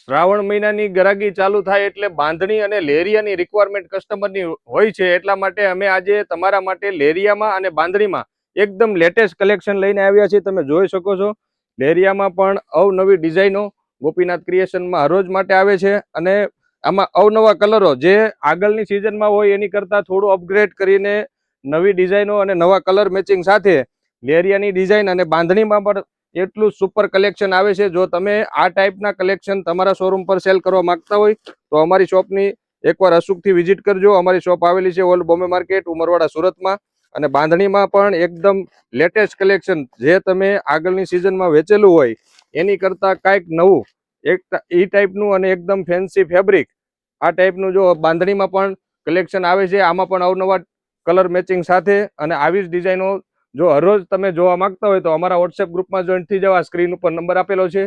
શ્રાવણ મહિનાની ગરાગી ચાલુ થાય એટલે બાંધણી અને લેરિયાની રિક્વાયરમેન્ટ કસ્ટમરની હોય છે, એટલા માટે અમે આજે તમારા માટે લેરિયામાં અને બાંધણીમાં એકદમ લેટેસ્ટ કલેક્શન લઈને આવ્યા છીએ. તમે જોઈ શકો છો, લેરિયામાં પણ અવનવી ડિઝાઇનો ગોપીનાથ ક્રિએશનમાં હરોજ માટે આવે છે અને આમાં અવનવા કલરો જે આગળની સિઝનમાં હોય એની કરતાં થોડું અપગ્રેડ કરીને નવી ડિઝાઇનો અને નવા કલર મેચિંગ સાથે લેરિયાની ડિઝાઇન અને બાંધણીમાં પણ એટલું સુપર કલેક્શન આવે છે. જો તમે આ ટાઈપના કલેક્શન તમારા શોરૂમ પર સેલ કરવા માંગતા હોય તો અમારી શોપની એકવાર અચૂકથી વિઝિટ કરજો. અમારી શોપ આવેલી છે ઓલ્ડ બોમ્બે માર્કેટ, ઉમરવાડા, સુરતમાં. અને બાંધણીમાં પણ એકદમ લેટેસ્ટ કલેક્શન જે તમે આગળની સિઝનમાં વેચેલું હોય એની કરતાં કાંઈક નવું એક એ ટાઈપનું અને એકદમ ફેન્સી ફેબ્રિક આ ટાઈપનું જો બાંધણીમાં પણ કલેક્શન આવે છે. આમાં પણ અવનવા કલર મેચિંગ સાથે અને આવી જ ડિઝાઇનો જો હરરોજ તમે જોવા માંગતા હોય તો અમારા વોટ્સએપ ગ્રુપમાં જોઈન્ટ થઈ જવા. સ્ક્રીન ઉપર નંબર આપેલો છે.